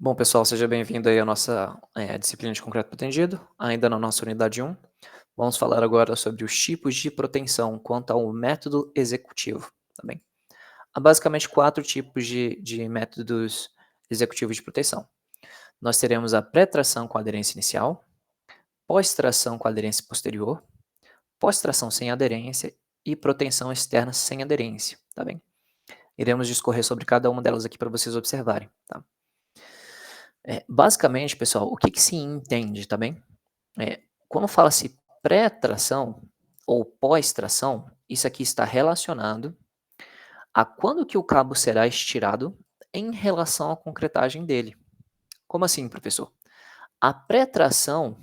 Bom, pessoal, seja bem-vindo aí à nossa disciplina de concreto protendido, ainda na nossa unidade 1. Vamos falar agora sobre os tipos de proteção quanto ao método executivo, tá bem? Há basicamente 4 tipos de métodos executivos de proteção. Nós teremos a pré-tração com aderência inicial, pós-tração com aderência posterior, pós-tração sem aderência e proteção externa sem aderência, tá bem? Iremos discorrer sobre cada uma delas aqui para vocês observarem, tá? Basicamente, pessoal, o que que se entende, tá bem? Quando fala-se pré-tração ou pós-tração, isso aqui está relacionado a quando que o cabo será estirado em relação à concretagem dele. Como assim, professor? A pré-tração,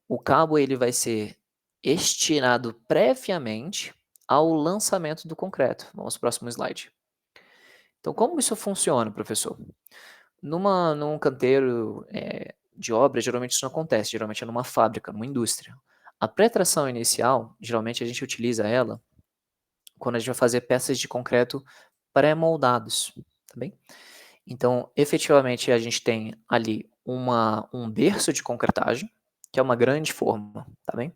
o cabo ele vai ser estirado previamente ao lançamento do concreto. Vamos para o próximo slide. Então, como isso funciona, professor? Num canteiro, de obra, geralmente isso não acontece, geralmente é numa fábrica, numa indústria. A pré-tração inicial, geralmente a gente utiliza ela quando a gente vai fazer peças de concreto pré-moldados, tá bem? Então, efetivamente, a gente tem ali um berço de concretagem, que é uma grande forma, tá bem?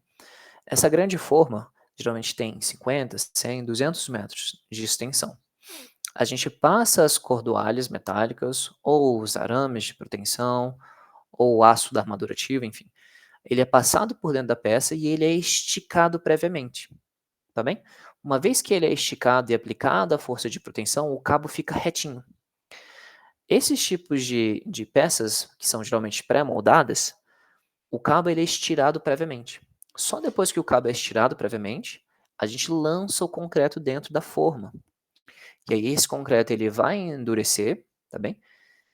Essa grande forma, geralmente tem 50, 100, 200 metros de extensão. A gente passa as cordoalhas metálicas, ou os arames de proteção, ou o aço da armadura ativa, enfim. Ele é passado por dentro da peça e ele é esticado previamente, tá bem? Uma vez que ele é esticado e aplicada a força de proteção, o cabo fica retinho. Esses tipos de peças, que são geralmente pré-moldadas, o cabo ele é estirado previamente. Só depois que o cabo é estirado previamente, a gente lança o concreto dentro da forma. E aí esse concreto ele vai endurecer, tá bem?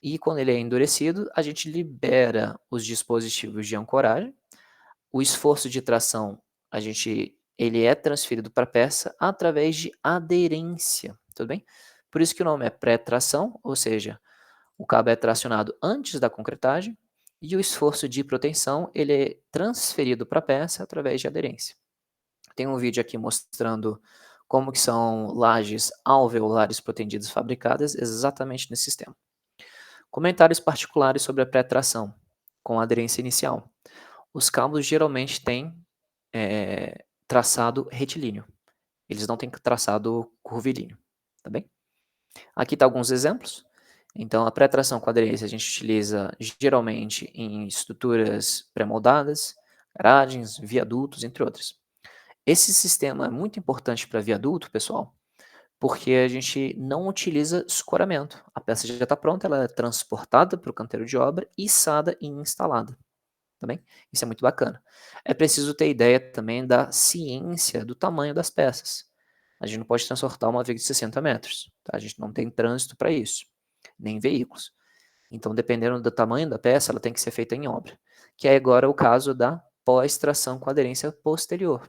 E quando ele é endurecido, a gente libera os dispositivos de ancoragem. O esforço de tração, ele é transferido para a peça através de aderência, tudo bem? Por isso que o nome é pré-tração, ou seja, o cabo é tracionado antes da concretagem e o esforço de proteção ele é transferido para a peça através de aderência. Tem um vídeo aqui mostrando como que são lajes alveolares protendidas fabricadas exatamente nesse sistema. Comentários particulares sobre a pré-tração com aderência inicial. Os cabos geralmente têm traçado retilíneo. Eles não têm traçado curvilíneo, tá bem? Aqui tá alguns exemplos. Então, a pré-tração com aderência a gente utiliza geralmente em estruturas pré-moldadas, garagens, viadutos, entre outras. Esse sistema é muito importante para viaduto, pessoal, porque a gente não utiliza escoramento. A peça já está pronta, ela é transportada para o canteiro de obra, içada e instalada. Tá bem? Isso é muito bacana. É preciso ter ideia também da ciência do tamanho das peças. A gente não pode transportar uma viga de 60 metros, tá? A gente não tem trânsito para isso, nem veículos. Então, dependendo do tamanho da peça, ela tem que ser feita em obra, que é agora o caso da pós-tração com aderência posterior.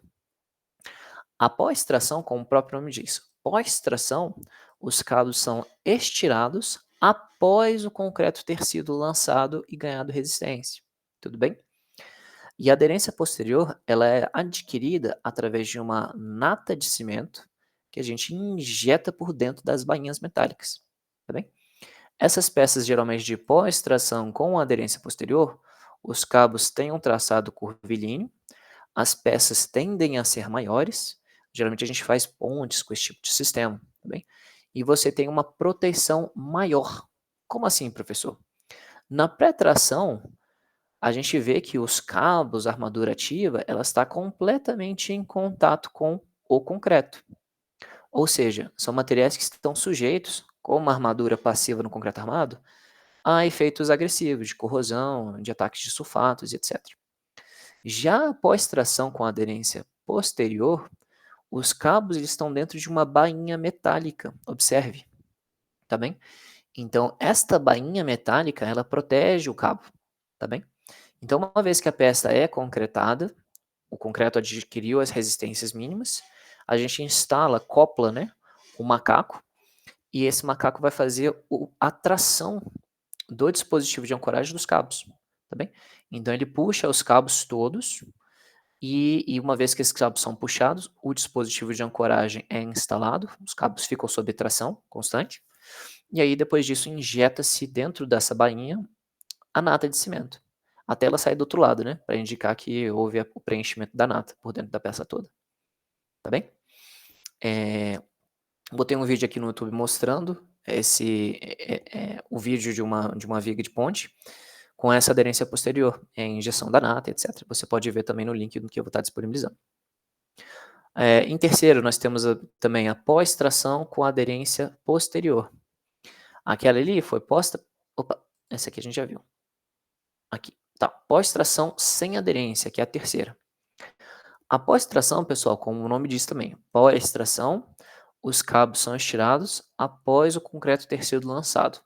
A pós-tração, como o próprio nome diz, pós-tração, os cabos são estirados após o concreto ter sido lançado e ganhado resistência. Tudo bem? E a aderência posterior, ela é adquirida através de uma nata de cimento que a gente injeta por dentro das bainhas metálicas, tá bem? Essas peças geralmente de pós-tração com aderência posterior, os cabos têm um traçado curvilíneo, as peças tendem a ser maiores, geralmente a gente faz pontes com esse tipo de sistema, tá bem? E você tem uma proteção maior. Como assim, professor? Na pré-tração, a gente vê que os cabos, a armadura ativa, ela está completamente em contato com o concreto. Ou seja, são materiais que estão sujeitos, como a armadura passiva no concreto armado, a efeitos agressivos de corrosão, de ataques de sulfatos, etc. Já após tração com aderência posterior, os cabos eles estão dentro de uma bainha metálica, observe, tá bem? Então, esta bainha metálica, ela protege o cabo, tá bem? Então, uma vez que a peça é concretada, o concreto adquiriu as resistências mínimas, a gente instala, copla, né, o macaco, e esse macaco vai fazer a tração do dispositivo de ancoragem dos cabos, tá bem? Então, ele puxa os cabos todos, e uma vez que esses cabos são puxados, o dispositivo de ancoragem é instalado, os cabos ficam sob tração constante, e aí depois disso injeta-se dentro dessa bainha a nata de cimento, até ela sair do outro lado, né, para indicar que houve o preenchimento da nata por dentro da peça toda, tá bem? Botei um vídeo aqui no YouTube mostrando o vídeo de uma viga de ponte com essa aderência posterior, injeção da nata, etc. Você pode ver também no link que eu vou estar disponibilizando. Em terceiro, nós temos também a pós-tração com aderência posterior. Aquela ali foi posta. Opa, essa aqui a gente já viu. Aqui, tá. Pós-tração sem aderência, que é a terceira. A pós-tração, pessoal, como o nome diz também, pós-tração, os cabos são estirados após o concreto ter sido lançado.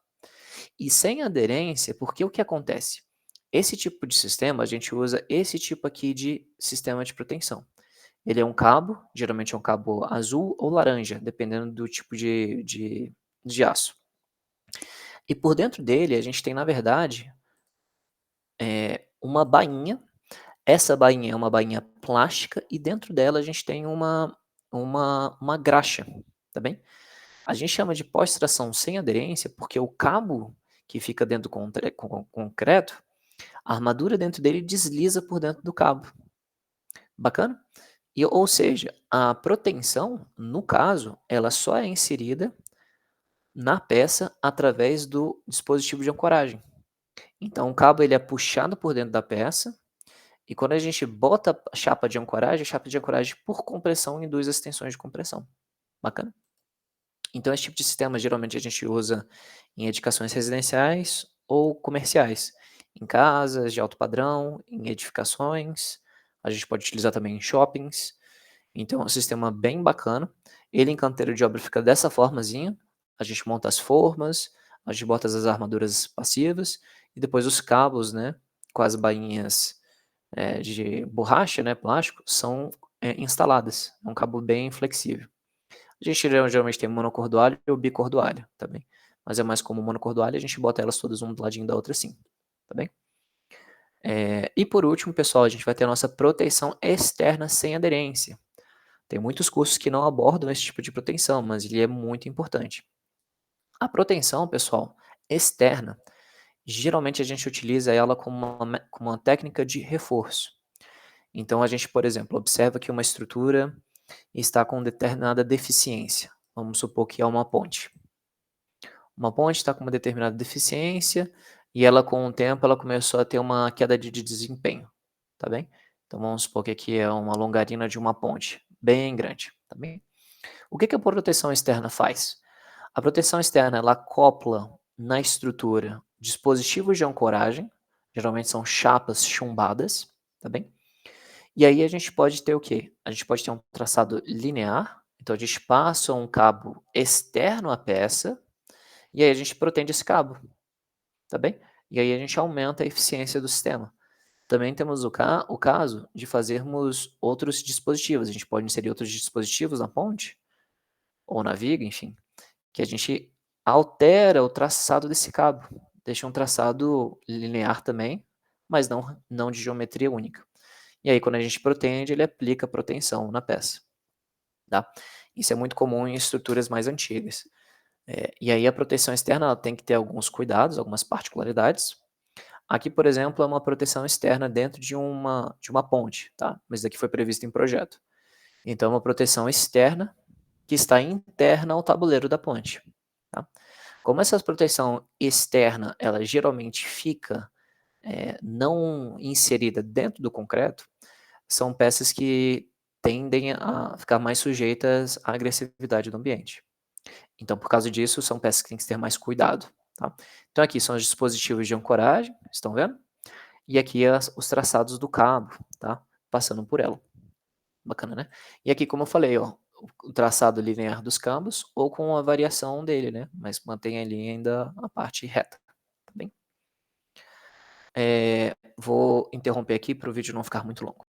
E sem aderência, porque o que acontece? Esse tipo de sistema, a gente usa esse tipo aqui de sistema de proteção. Ele é um cabo, geralmente é um cabo azul ou laranja, dependendo do tipo de aço. E por dentro dele, a gente tem, na verdade, uma bainha. Essa bainha é uma bainha plástica e dentro dela a gente tem uma graxa, tá bem? A gente chama de pós-tração sem aderência porque o cabo que fica dentro do concreto, a armadura dentro dele desliza por dentro do cabo. Bacana? Ou seja, a proteção, no caso, ela só é inserida na peça através do dispositivo de ancoragem. Então o cabo ele é puxado por dentro da peça e quando a gente bota a chapa de ancoragem por compressão induz as tensões de compressão. Bacana? Então esse tipo de sistema geralmente a gente usa em edificações residenciais ou comerciais, em casas de alto padrão, em edificações, a gente pode utilizar também em shoppings. Então é um sistema bem bacana. Ele em canteiro de obra fica dessa formazinha, a gente monta as formas, a gente bota as armaduras passivas e depois os cabos, né, com as bainhas de borracha, né, plástico, são instaladas. É um cabo bem flexível. A gente geralmente tem monocordoalho ou bicordoalho, tá bem? Mas é mais comum monocordoalho, a gente bota elas todas um do ladinho da outra assim, tá bem? E por último, pessoal, a gente vai ter a nossa proteção externa sem aderência. Tem muitos cursos que não abordam esse tipo de proteção, mas ele é muito importante. A proteção, pessoal, externa, geralmente a gente utiliza ela como uma técnica de reforço. Então a gente, por exemplo, observa que uma estrutura está com determinada deficiência. Vamos supor que é uma ponte. Uma ponte está com uma determinada deficiência e ela, com o tempo, ela começou a ter uma queda de desempenho, tá bem? Então vamos supor que aqui é uma longarina de uma ponte, bem grande, tá bem? O que a proteção externa faz? A proteção externa, ela acopla na estrutura dispositivos de ancoragem, geralmente são chapas chumbadas, tá bem? E aí a gente pode ter o quê? A gente pode ter um traçado linear, então a gente passa um cabo externo à peça, e aí a gente protege esse cabo, tá bem? E aí a gente aumenta a eficiência do sistema. Também temos o caso de fazermos outros dispositivos, a gente pode inserir outros dispositivos na ponte, ou na viga, enfim, que a gente altera o traçado desse cabo, deixa um traçado linear também, mas não de geometria única. E aí quando a gente protende, ele aplica proteção na peça, tá? Isso é muito comum em estruturas mais antigas. E aí a proteção externa ela tem que ter alguns cuidados, algumas particularidades. Aqui, por exemplo, é uma proteção externa dentro de uma ponte, tá? Mas isso aqui foi previsto em projeto. Então é uma proteção externa que está interna ao tabuleiro da ponte, tá? Como essa proteção externa, ela geralmente fica não inserida dentro do concreto, são peças que tendem a ficar mais sujeitas à agressividade do ambiente. Então, por causa disso, são peças que têm que ter mais cuidado, tá? Então aqui são os dispositivos de ancoragem, estão vendo? E aqui os traçados do cabo, tá? Passando por ela. Bacana, né? E aqui, como eu falei, ó, o traçado linear dos cabos ou com a variação dele, né? Mas mantém ali ainda a parte reta, tá bem? Vou interromper aqui para o vídeo não ficar muito longo.